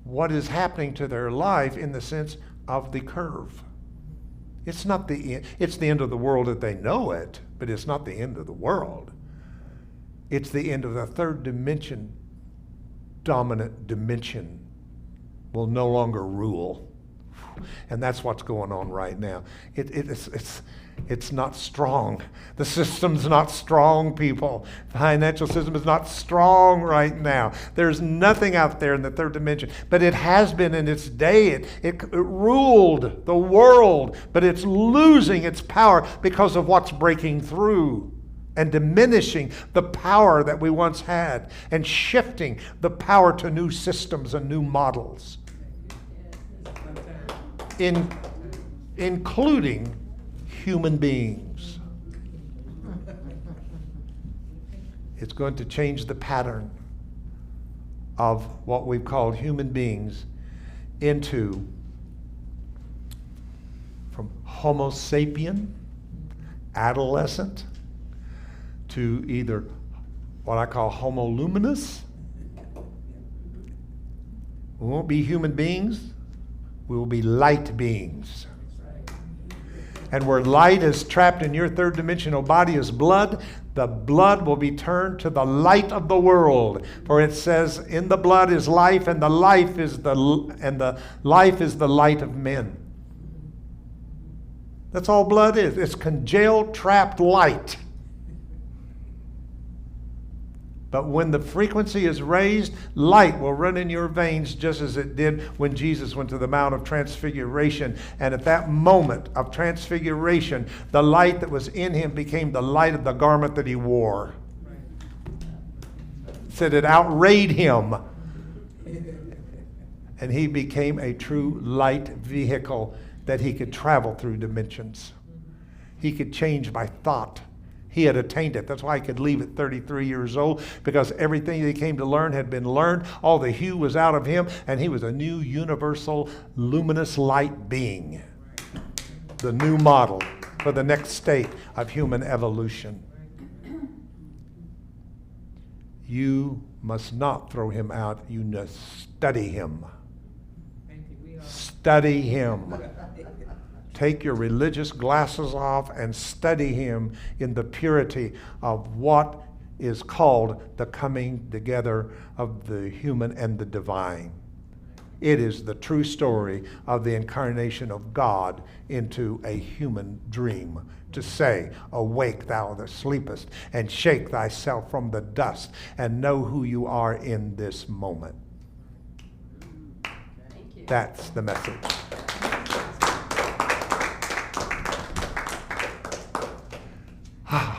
what is happening to their life in the sense of the curve. It's not the end. It's the end of the world that they know it, but it's not the end of the world. It's the end of the third dimension. Dominant dimension will no longer rule. And that's what's going on right now. It's not strong. The system's not strong, people. The financial system is not strong right now. There's nothing out there in the third dimension. But it has been in its day. It ruled the world, but it's losing its power because of what's breaking through and diminishing the power that we once had and shifting the power to new systems and new models. Including human beings. It's going to change the pattern of what we've called human beings into from Homo sapien, adolescent, to either what I call Homo luminous. We won't be human beings, we will be light beings. And where light is trapped in your third dimensional body is blood, the blood will be turned to the light of the world. For it says, in the blood is life, and the life is the light of men. That's all blood is. It's congealed, trapped light. But when the frequency is raised, light will run in your veins just as it did when Jesus went to the Mount of Transfiguration. And at that moment of transfiguration, the light that was in him became the light of the garment that he wore. It said it outrayed him. And he became a true light vehicle that he could travel through dimensions. He could change by thought. He had attained it. That's why he could leave at 33 years old, because everything he came to learn had been learned. All the hue was out of him, and he was a new universal luminous light being. The new model for the next state of human evolution. You must not throw him out. You must study him. Study him. Take your religious glasses off and study him in the purity of what is called the coming together of the human and the divine. It is the true story of the incarnation of God into a human dream. To say, awake thou that sleepest, and shake thyself from the dust, and know who you are in this moment. That's the message.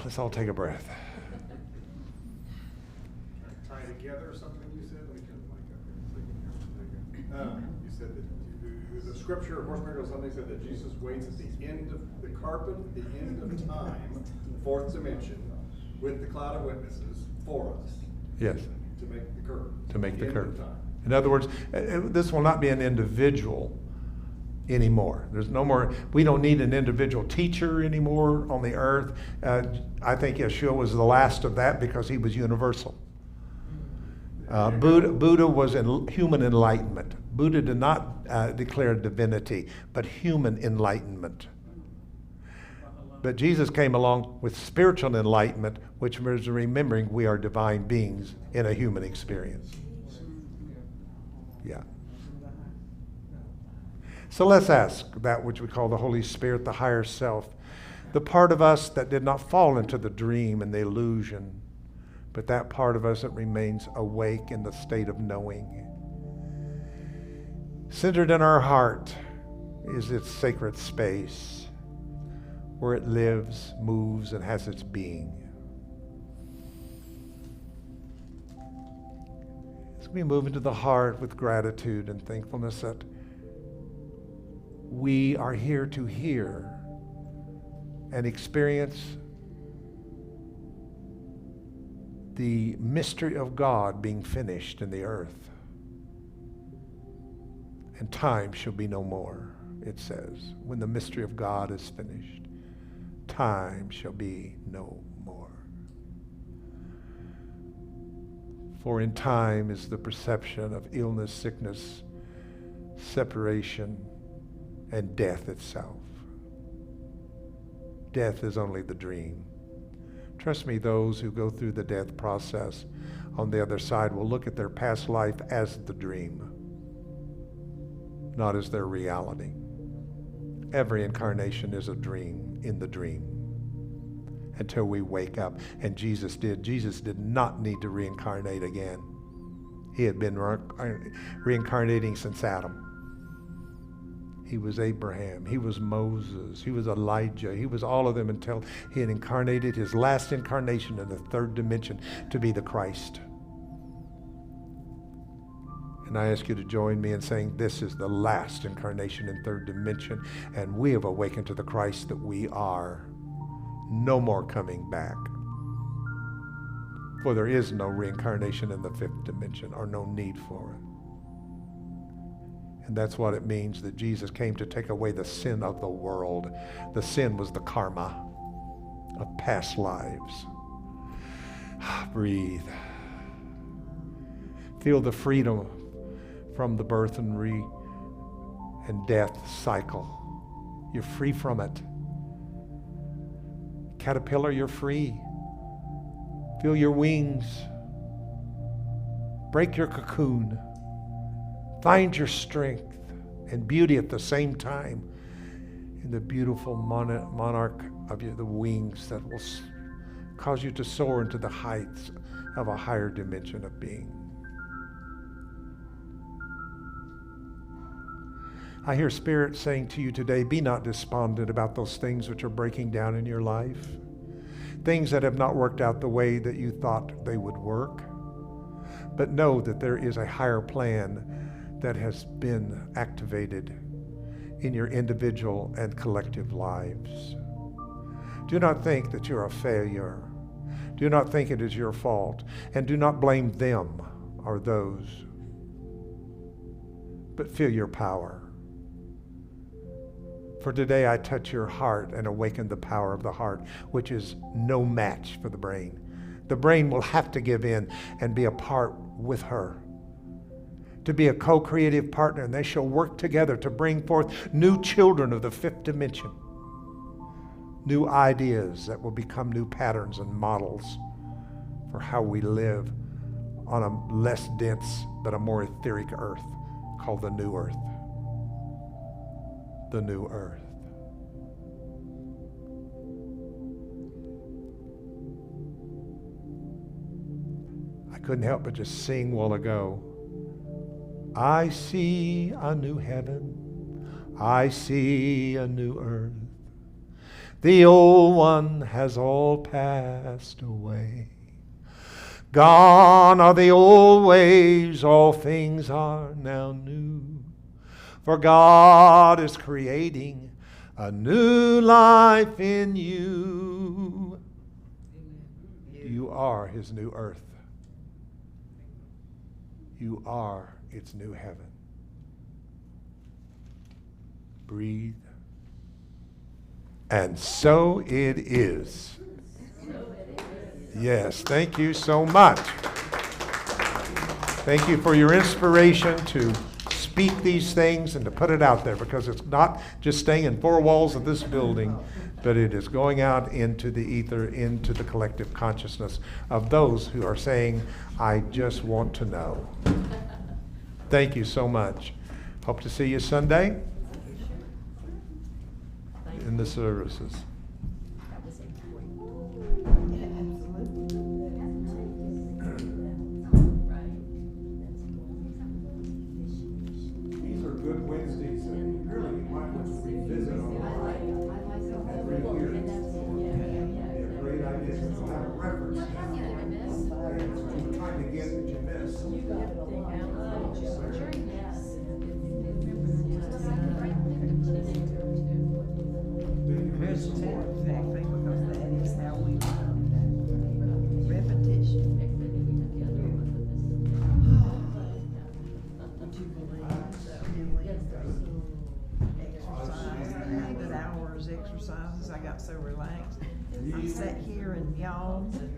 Let's all take a breath. Tie together something you said. Let me turn the mic up here. You said that the scripture, of course, or something said that Jesus waits at the end of the carpet, the end of time, fourth dimension, with the cloud of witnesses for us. Yes. To make the curve. To make the End curve. of time. In other words, this will not be an individual anymore. There's no more, we don't need an individual teacher anymore on the earth. I think Yeshua was the last of that because he was universal. Buddha was in human enlightenment. Buddha did not declare divinity, but human enlightenment. But Jesus came along with spiritual enlightenment, which was remembering we are divine beings in a human experience. Yeah. So let's ask that which we call the Holy Spirit, the higher self, the part of us that did not fall into the dream and the illusion, but that part of us that remains awake in the state of knowing. Centered in our heart is its sacred space where it lives, moves, and has its being. As we move into the heart with gratitude and thankfulness that we are here to hear and experience the mystery of God being finished in the earth. And time shall be no more, it says. When the mystery of God is finished, time shall be no more. For in time is the perception of illness, sickness, separation, and death itself. Death is only the dream. Trust me, those who go through the death process on the other side will look at their past life as the dream, not as their reality. Every incarnation is a dream in the dream until we wake up. And Jesus did. Jesus did not need to reincarnate again. He had been reincarnating since Adam. He was Abraham. He was Moses. He was Elijah. He was all of them until he had incarnated his last incarnation in the third dimension to be the Christ. And I ask you to join me in saying this is the last incarnation in third dimension, and we have awakened to the Christ that we are. No more coming back. For there is no reincarnation in the fifth dimension, or no need for it. And that's what it means that Jesus came to take away the sin of the world. The sin was the karma of past lives. Breathe. Feel the freedom from the birth and death cycle. You're free from it. Caterpillar, you're free. Feel your wings. Break your cocoon. Find your strength and beauty at the same time in the beautiful monarch of the wings that will cause you to soar into the heights of a higher dimension of being. I hear Spirit saying to you today, be not despondent about those things which are breaking down in your life. Things that have not worked out the way that you thought they would work. But know that there is a higher plan that has been activated in your individual and collective lives. Do not think that you're a failure. Do not think it is your fault. And do not blame them or those. But feel your power. For today I touch your heart and awaken the power of the heart, which is no match for the brain. The brain will have to give in and be a part with her, to be a co-creative partner, and they shall work together to bring forth new children of the fifth dimension, new ideas that will become new patterns and models for how we live on a less dense but a more etheric earth called the new earth. The new earth. I couldn't help but just sing a while ago. I see a new heaven. I see a new earth. The old one has all passed away. Gone are the old ways, all things are now new. For God is creating a new life in you. You are his new earth. You are its new heaven. Breathe. And so it is. Yes, thank you so much. Thank you for your inspiration to speak these things and to put it out there, because it's not just staying in four walls of this building, but it is going out into the ether, into the collective consciousness of those who are saying, I just want to know. Thank you so much. Hope to see you Sunday in the services. These are good Wednesdays, and really you might want to revisit them. Great ideas. We'll have a reference. What we're trying to get that you missed. Exactly, because that is how we learn. Repetition. Would you believe exercise, good hours exercises? I got so relaxed. I sat here and yawned and